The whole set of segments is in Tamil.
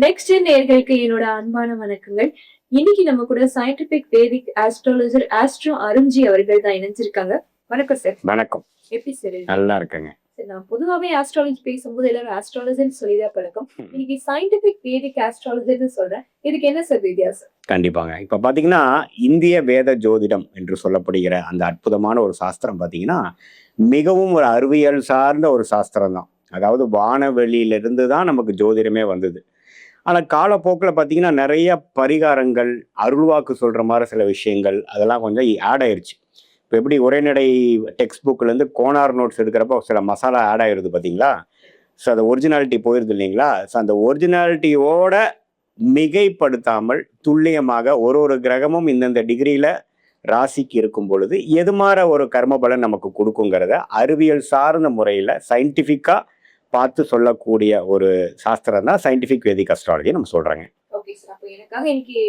நெக்ஸ்ட் நேயர்களுக்கு என்னோட அன்பான வணக்கங்கள். இன்னைக்கு நம்ம கூட சயின்டிபிக் வேதிக் ஆஸ்ட்ராலஜர் ஆஸ்ட்ரோ அருண்ஜி அவர்கள் தான் இணைஞ்சிருக்காங்க. வணக்கம் சார். வணக்கம். எப்படி சார் இருக்கீங்க? நல்லா இருக்கேங்க. சரி, நான் பொதுவாவே ஆஸ்ட்ராலஜி பேசும்போது எல்லாரும் ஆஸ்ட்ராலஜர்னு சொல்லிதான் பழக்கம். இன்னைக்கு சயின்டிபிக் வேதிக் ஆஸ்ட்ராலஜர்னு சொல்றேன். இதுக்கு என்ன சார் வித்தியாசம்? கண்டிப்பாங்க. இப்ப பாத்தீங்கன்னா இந்திய வேத ஜோதிடம் என்று சொல்லப்படுகிற அந்த அற்புதமான ஒரு சாஸ்திரம் பாத்தீங்கன்னா மிகவும் ஒரு அறிவியல் சார்ந்த ஒரு சாஸ்திரம் தான். அதாவது வானவெளியிலிருந்து தான் நமக்கு ஜோதிடமே வந்தது. ஆனா காலப்போக்கில் பார்த்தீங்கன்னா நிறைய பரிகாரங்கள், அருள்வாக்கு சொல்ற மாதிரி சில விஷயங்கள் அதெல்லாம் கொஞ்சம் ஆட் ஆயிருச்சு. இப்போ எப்படி உரைநடை டெக்ஸ்ட் புக்லேருந்து கோனார் நோட்ஸ் எடுக்கிறப்போ சில மசாலா ஆட் ஆயிருது பார்த்தீங்களா? ஸோ அந்த ஒரிஜினாலிட்டி போயிருது இல்லைங்களா? ஸோ அந்த ஒரிஜினாலிட்டியோட மிகைப்படுத்தாமல் துல்லியமாக ஒரு கிரகமும் இந்தந்த டிகிரியில் ராசிக்கு இருக்கும் பொழுது எது மாதிரி ஒரு கர்ம பலன் நமக்கு கொடுக்குங்கிறத அறிவியல் சார்ந்த முறையில் சயின்டிஃபிக்காக பார்த்து சொல்லக்கூடிய ஒரு சாஸ்திரம் தான் சயின்டிஃபிக் வேதிக் அஸ்ட்ராலஜி நம்ம சொல்றாங்க. Okay sir. அப்போ எனக்காக இன்னைக்கு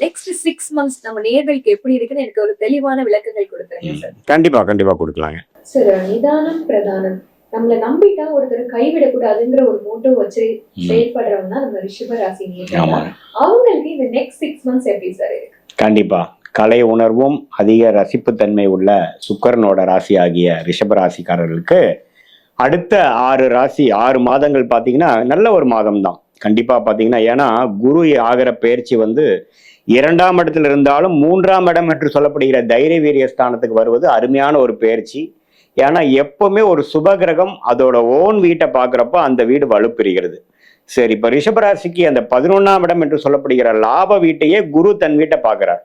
நெக்ஸ்ட் 6 months நம்ம நேயர்களுக்கு எப்படி இருக்குன்னு எனக்கு ஒரு தெளிவான விளக்கங்கள் கொடுத்துருங்க சார். கண்டிப்பா கொடுக்கலாங்க சார். நிதானம் பிரதானம். நம்மளை நம்பிட்டா ஒருத்தர் கைவிடக்கூடாதுங்கிற ஒரு மோட்டோ வச்சு செயல்படுறவங்க நம்ம ரிஷப ராசி நேயர்கள். அவங்களுக்கு இந்த நெக்ஸ்ட் 6 months எப்படி சார் இருக்கு? கண்டிப்பா கலை உணர்வும் அதிக ரசிப்புத்தன்மை உள்ள சுக்கரனோட ராசி ஆகிய ரிஷப ராசிக்காரர்களுக்கு அடுத்த 6 மாதங்கள் பார்த்தீங்கன்னா நல்ல ஒரு மாதம் தான் கண்டிப்பாக பார்த்தீங்கன்னா. ஏன்னா குரு ஆகிற பயிற்சி வந்து 2ஆம் இடத்துல இருந்தாலும் 3ஆம் இடம் என்று சொல்லப்படுகிற தைரிய வீரிய ஸ்தானத்துக்கு வருவது அருமையான ஒரு பயிற்சி. ஏன்னா எப்பவுமே ஒரு சுபகிரகம் அதோட ஓன் வீட்டை பார்க்குறப்ப அந்த வீடு வலுப்பெறுகிறது. சரி, இப்போ ரிஷபராசிக்கு அந்த 11ஆம் இடம் என்று சொல்லப்படுகிற லாப வீட்டையே குரு தன் வீட்டை பார்க்குறார்.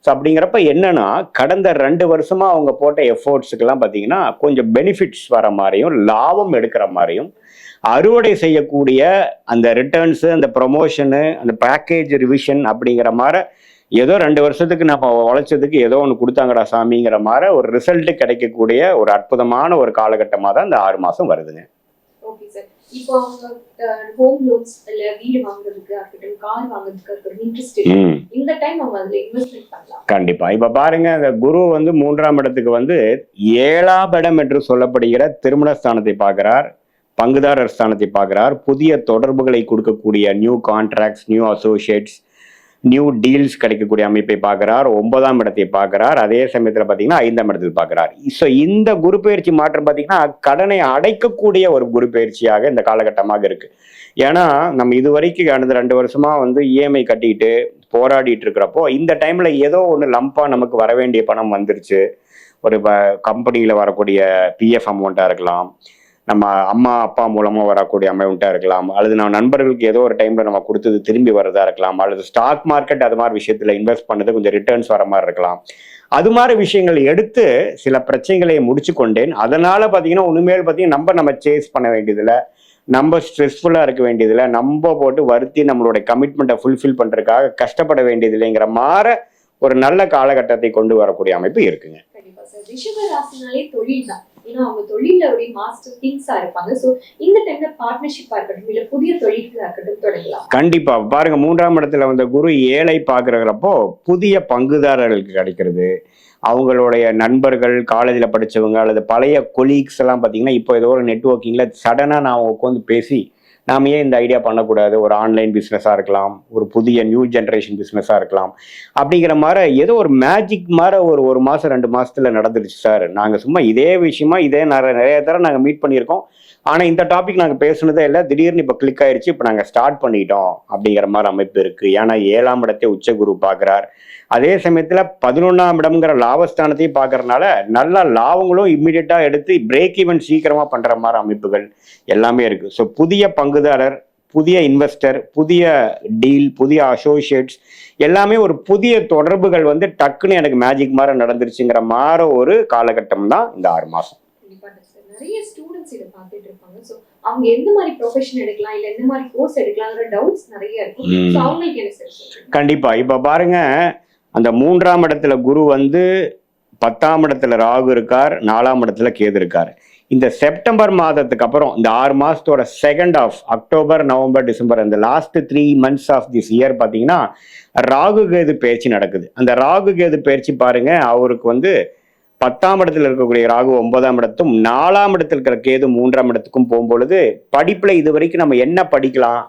ஸோ அப்படிங்கிறப்ப என்னன்னா கடந்த 2 வருஷமா அவங்க போட்ட எஃபோர்ட்ஸுக்கெல்லாம் பார்த்தீங்கன்னா கொஞ்சம் பெனிஃபிட்ஸ் வர மாதிரியும் லாபம் எடுக்கிற மாதிரியும் அறுவடை செய்யக்கூடிய அந்த ரிட்டர்ன்ஸு, அந்த ப்ரொமோஷனு, அந்த பேக்கேஜ் ரிவிஷன் அப்படிங்கிற மாதிரி ஏதோ 2 வருஷத்துக்கு நம்ம உழைச்சதுக்கு ஏதோ ஒன்று கொடுத்தாங்கடா சாமிங்கிற மாதிரி ஒரு ரிசல்ட் கிடைக்கக்கூடிய ஒரு அற்புதமான ஒரு காலகட்டமாக தான் இந்த 6 மாதம் வருதுங்க. Okay sir. இப்போ அவங்க ஹோம் லோன்ஸ் இல்ல வீடு வாங்குறதுக்கு இருக்கட்டும், கார் வாங்குறதுக்கு இருக்கட்டும் இன்ட்ரெஸ்ட் இந்த டைம் அவங்க அதுல இன்வெஸ்ட்மென்ட் பண்ணலாம். கண்டிப்பா. இப்ப பாருங்க, அந்த குரு வந்து 3ஆம் இடத்துக்கு வந்து 7ஆம் இடம் என்று சொல்லப்படுகிற திருமண ஸ்தானத்தை பார்க்கிறார், பங்குதாரர் ஸ்தானத்தை பார்க்கிறார், புதிய தொடர்புகளை கொடுக்கக்கூடிய new contracts, new Associates, new deals கிடைக்கக்கூடிய அமைப்பை பார்க்கிறார், 9ஆம் இடத்தை பார்க்கிறார். அதே சமயத்தில் பார்த்தீங்கன்னா 5ஆம் இடத்தில் பார்க்கிறார். ஸோ இந்த குரு பயிற்சி மாற்றம் பார்த்தீங்கன்னா கடனை அடைக்கக்கூடிய ஒரு குரு பயிற்சியாக இந்த காலகட்டமாக இருக்கு. ஏன்னா நம்ம இது வரைக்கும் கடந்த 2 வருஷமா வந்து இஎம்ஐ கட்டிட்டு போராடிட்டு இருக்கிறப்போ இந்த டைம்ல ஏதோ ஒன்று லம்பா நமக்கு வர வேண்டிய பணம் வந்துருச்சு. ஒரு கம்பெனியில் வரக்கூடிய பிஎஃப் அமௌண்ட்டாக இருக்கலாம், நம்ம அம்மா அப்பா மூலமா வரக்கூடிய அமௌண்ட்டா இருக்கலாம், அல்லது நம்ம நண்பர்களுக்கு ஏதோ ஒரு டைம்ல நம்ம கொடுத்தது திரும்பி வரதா இருக்கலாம், அல்லது ஸ்டாக் மார்க்கெட் அது மாதிரி விஷயத்துல இன்வெஸ்ட் பண்ணது கொஞ்சம் ரிட்டர்ன்ஸ் வர மாதிரி இருக்கலாம். அது மாதிரி விஷயங்கள் எடுத்து சில பிரச்சனைகளை முடிச்சு கொண்டேன். அதனால பார்த்தீங்கன்னா உண்மையில் பார்த்தீங்கன்னா நம்ம சேஸ் பண்ண வேண்டியதில்லை, நம்ம ஸ்ட்ரெஸ்ஃபுல்லாக இருக்க வேண்டியதில்லை, நம்ம போட்டு வருத்தி நம்மளுடைய கமிட்மெண்ட்டை ஃபுல்ஃபில் பண்ணுறதுக்காக கஷ்டப்பட வேண்டியதில்லைங்கிற மாதிரி ஒரு நல்ல காலகட்டத்தை கொண்டு வரக்கூடிய அமைப்பு இருக்குங்க. கண்டிப்பா சார். ரிஷப ராசினாலே தொழில் தான். ஏன்னா அவங்க தொழில ஒரு மாஸ்டர் கிங்ஸா இருப்பாங்க. சோ இந்த டைம்ல பார்ட்னர்ஷிப்பா இருக்கட்டும் இல்ல புதிய தொழில்களா இருக்கட்டும் தொடங்கலாம். கண்டிப்பா பாருங்க, 3ஆம் இடத்துல வந்த குரு 7ஐ பார்க்கறப்போ புதிய பங்குதாரர்களுக்கு கிடைக்கிறது. அவங்களுடைய நண்பர்கள், காலேஜில் படித்தவங்க அல்லது பழைய கொலீக்ஸ் எல்லாம் பார்த்தீங்கன்னா இப்போ ஏதோ ஒரு நெட்வொர்க்கிங்கில் சடனாக நான் உட்காந்து பேசி நாம் ஏன் இந்த ஐடியா பண்ணக்கூடாது, ஒரு ஆன்லைன் பிஸ்னஸாக இருக்கலாம், ஒரு புதிய நியூ ஜென்ரேஷன் பிஸ்னஸாக இருக்கலாம் அப்படிங்கிற மாதிரி ஏதோ ஒரு மேஜிக் மாதிரி ஒரு மாதம் 2 மாதத்தில் நடந்துருச்சு சார். நாங்கள் சும்மா இதே விஷயமா நிறைய தடவை நாங்கள் மீட் பண்ணியிருக்கோம், ஆனால் இந்த டாபிக் நாங்கள் பேசுனதே இல்லை, திடீர்னு இப்போ கிளிக் ஆயிடுச்சு, இப்போ நாங்கள் ஸ்டார்ட் பண்ணிட்டோம் அப்படிங்கிற மாதிரி அமைப்பு இருக்குது. ஏன்னா 7ஆம் இடத்தை உச்ச குரு பார்க்குறார். அதே சமயத்தில் 11ஆம் இடம்ங்கிற லாபஸ்தானத்தையும் பார்க்கறதுனால நல்ல லாபங்களும் இம்மிடியட்டாக எடுத்து பிரேக் ஈவன் சீக்கிரமாக பண்ணுற மாதிரி அமைப்புகள் எல்லாமே இருக்குது. ஸோ புதிய பங்குதாரர், புதிய இன்வெஸ்டர், புதிய டீல், புதிய அசோசியேட்ஸ் எல்லாமே ஒரு புதிய தொடர்புகள் வந்து டக்குன்னு எனக்கு மேஜிக் மாதிரி நடந்துருச்சுங்கிற மாதிரி ஒரு காலகட்டம் தான் இந்த 6 மாதம். நிறைய ஸ்டூடெண்ட்ஸ் இதை பார்த்துட்டு இருப்பாங்க. ஸோ அவங்க எந்த மாதிரி ப்ரொஃபஷன் எடுக்கலாம் இல்ல எந்த மாதிரி கோர்ஸ் எடுக்கலாம்ங்கிற டவுட்ஸ் நிறைய இருக்கும். ஸோ அவங்களுக்கு என்ன சார்? கண்டிப்பா. இப்போ பாருங்க, அந்த 3ஆம் இடத்துல குரு வந்து 10ஆம் இடத்துல ராகு இருக்கார், 4ஆம் இடத்துல கேது இருக்கார். இந்த செப்டம்பர் மாதத்துக்கு அப்புறம் இந்த 6 மாசத்தோட second of October, November, December இந்த last 3 months of this year பார்த்தீங்கன்னா ராகு கேது பயிற்சி நடக்குது. அந்த ராகு கேது பயிற்சி பாருங்க, அவருக்கு வந்து 10ஆம் இடத்துல இருக்கக்கூடிய ராகு 9ஆம் இடத்தும் 4ஆம் இடத்துல இருக்கிற கேது 3ஆம் இடத்துக்கும் போகும்பொழுது படிப்புல இது வரைக்கும் நம்ம என்ன படிக்கலாம்,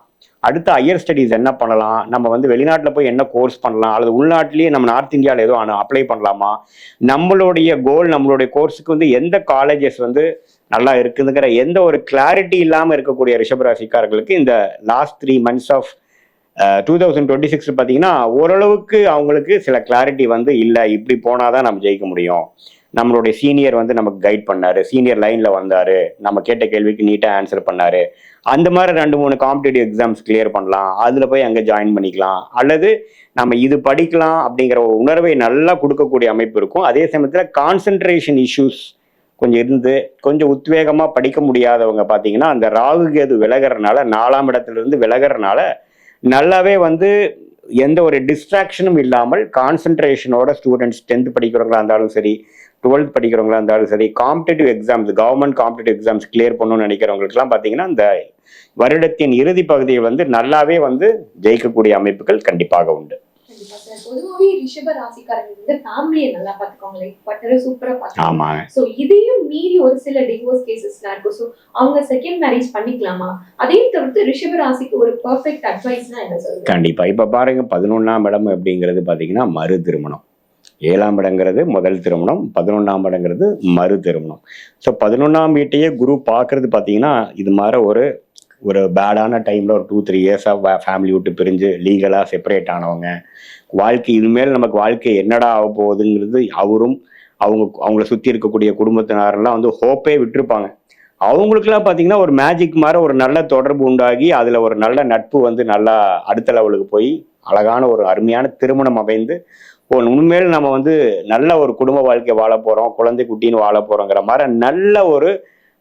அடுத்து ஹையர் ஸ்டடீஸ் என்ன பண்ணலாம், நம்ம வந்து வெளிநாட்டில் போய் என்ன கோர்ஸ் பண்ணலாம், அல்லது உள்நாட்டிலேயே நம்ம நார்த் இந்தியாவில் ஏதோ அப்ளை பண்ணலாமா, நம்மளுடைய கோல் நம்மளுடைய கோர்ஸுக்கு வந்து எந்த காலேஜஸ் வந்து நல்லா இருக்குதுங்கிற எந்த ஒரு கிளாரிட்டி இல்லாமல் இருக்கக்கூடிய ரிஷபராசிக்காரர்களுக்கு இந்த லாஸ்ட் 3 months ஆஃப் 2026 பார்த்தீங்கன்னா ஓரளவுக்கு அவங்களுக்கு சில கிளாரிட்டி வந்து இல்லை, இப்படி போனாதான் நம்ம ஜெயிக்க முடியும், நம்மளுடைய சீனியர் வந்து நமக்கு கைட் பண்ணாரு, சீனியர் லைன்ல வந்தாரு, நம்ம கேட்ட கேள்விக்கு நீட்டாக ஆன்சர் பண்ணாரு, அந்த மாதிரி 2-3 காம்படிட்டிவ் எக்ஸாம்ஸ் கிளியர் பண்ணலாம், அதுல போய் அங்கே ஜாயின் பண்ணிக்கலாம், அல்லது நம்ம இது படிக்கலாம் அப்படிங்கிற ஒரு உணர்வை நல்லா கொடுக்கக்கூடிய அமைப்பு இருக்கும். அதே சமயத்தில் கான்சென்ட்ரேஷன் இஷ்யூஸ் கொஞ்சம் இருந்து கொஞ்சம் உத்வேகமா படிக்க முடியாதவங்க பார்த்தீங்கன்னா அந்த ராகு கேது விலகிறனால 4ஆம் இடத்துல இருந்து விலகிறனால நல்லாவே வந்து எந்த ஒரு டிஸ்ட்ராக்ஷனும் இல்லாமல் கான்சென்ட்ரேஷனோட ஸ்டூடெண்ட்ஸ் 10th படிக்கிறவங்களா இருந்தாலும் சரி, 12th படிக்கிறவங்களா இருந்தாலும் சரி, competitive exams government competitive exams clear பண்ணணும்னு நினைக்கிறவங்களுக்குலாம் பார்த்தீங்கன்னா இந்த வருடத்தின் இறுதி பகுதியை வந்து நல்லாவே வந்து ஜெயிக்கக்கூடிய அமைப்புகள் கண்டிப்பாக உண்டு. கண்டிப்பா சார். பொதுவாவே ரிஷப ராசிக்காரங்க வந்து ஃபேமிலியை நல்லா பாத்துக்கோங்க, லைக் பட்டரை சூப்பரா பாத்துக்கோங்க. ஆமாங்க. சோ இதையும் மீறி ஒரு சில டிவோர்ஸ் கேசஸ்லாம் இருக்கும். சோ அவங்க செகண்ட் மேரேஜ் பண்ணிக்கலாமா? அதையும் தவிர்த்து ரிஷப ராசிக்கு ஒரு பெர்ஃபெக்ட் அட்வைஸ்னா என்ன சொல்லுங்க? கண்டிப்பா. இப்ப பாருங்க 11ஆம் இடம் அப்படிங்கிறது பாத்தீங்கன்னா மறு திருமணம், 7ஆம் இடங்கிறது முதல் திருமணம், 11ஆம் இடங்கிறது மறு திருமணம். ஸோ 11ஆம் வீட்டையே குரு பார்க்கறது பார்த்தீங்கன்னா இது மாதிரி ஒரு பேடான டைமில் ஒரு 2-3 இயர்ஸாக ஃபேமிலி விட்டு பிரிஞ்சு லீகலாக செப்பரேட் ஆனவங்க, வாழ்க்கை இனிமேல் நமக்கு வாழ்க்கை என்னடா ஆக போகுதுங்கிறது அவங்கள சுற்றி இருக்கக்கூடிய குடும்பத்தினரெல்லாம் வந்து ஹோப்பே விட்டுருப்பாங்க. அவங்களுக்குலாம் பார்த்தீங்கன்னா ஒரு மேஜிக் மாதிரி ஒரு நல்ல தொடர்பு உண்டாகி அதில் ஒரு நல்ல நட்பு வந்து நல்லா அடுத்த லெவலுக்கு போய் அழகான ஒரு அருமையான திருமணம் அமைந்து உண்மையில் நம்ம வந்து நல்ல ஒரு குடும்ப வாழ்க்கை வாழ போகிறோம், குழந்தை குட்டின்னு வாழ போகிறோங்கிற மாதிரி நல்ல ஒரு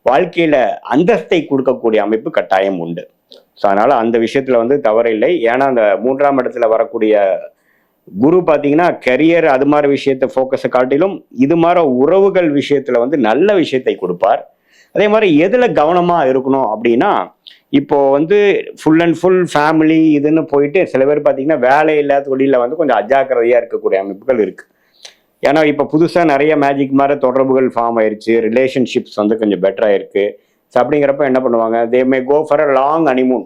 வாழ்க்கையில அந்தஸ்தை கொடுக்கக்கூடிய அமைப்பு கட்டாயம் உண்டு. ஸோ அதனால அந்த விஷயத்துல வந்து தவறில்லை. ஏன்னா அந்த 3ஆம் இடத்துல வரக்கூடிய குரு பார்த்தீங்கன்னா கெரியர் அது மாதிரி விஷயத்தை ஃபோக்கஸை காட்டிலும் இது மாதிரி உறவுகள் விஷயத்துல வந்து நல்ல விஷயத்தை கொடுப்பார். அதே மாதிரி எதுல கவனமா இருக்கணும் அப்படின்னா, இப்போ வந்து ஃபுல் அண்ட் ஃபுல் ஃபேமிலி இதுன்னு போயிட்டு சில பேர் பார்த்தீங்கன்னா வேலையில்லா தொழில வந்து கொஞ்சம் அஜாக்கிரதையா இருக்கக்கூடிய அமைப்புகள் இருக்கு. ஏன்னா இப்போ புதுசாக நிறைய மேஜிக் மாதிரி தொடர்புகள் ஃபார்ம் ஆயிடுச்சு, ரிலேஷன்ஷிப்ஸ் வந்து கொஞ்சம் பெட்டராக இருக்கு. ஸோ அப்படிங்கிறப்ப என்ன பண்ணுவாங்க, they may go for a long honeymoon.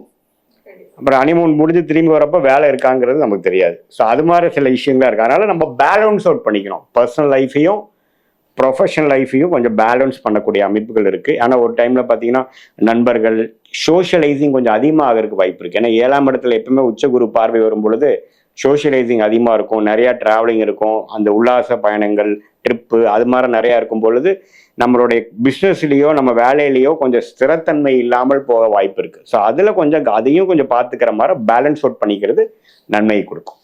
அப்புறம் ஹனிமூன் முடிஞ்சு திரும்பி வரப்போ வேலை இருக்காங்கிறது நமக்கு தெரியாது. ஸோ அது மாதிரி சில விஷயங்கள்லாம் இருக்கு. அதனால நம்ம பேலன்ஸ் அவுட் பண்ணிக்கணும், பர்சனல் லைஃபையும் ப்ரொஃபஷனல் லைஃபையும் கொஞ்சம் பேலன்ஸ் பண்ணக்கூடிய அமைப்புகள் இருக்கு. ஆனால் ஒரு டைம்ல பார்த்தீங்கன்னா நண்பர்கள் சோஷியலைசிங் கொஞ்சம் அதிகமாக ஆகிறதுக்கு வாய்ப்பு இருக்கு. ஏன்னா 7ஆம் இடத்துல எப்பவுமே உச்சகுரு பார்வை வரும் பொழுது சோஷியலைசிங் அதிகமாக இருக்கும், நிறையா ட்ராவலிங் இருக்கும், அந்த உல்லாச பயணங்கள் ட்ரிப்பு அது மாதிரி நிறையா இருக்கும் பொழுது நம்மளுடைய பிஸ்னஸ்லேயோ நம்ம வேலையிலையோ கொஞ்சம் ஸ்திரத்தன்மை இல்லாமல் போக வாய்ப்பு இருக்குது. ஸோ அதில் கொஞ்சம் அதையும் கொஞ்சம் பார்த்துக்கிற மாதிரி பேலன்ஸ் அவுட் பண்ணிக்கிறது நன்மையை கொடுக்கும்.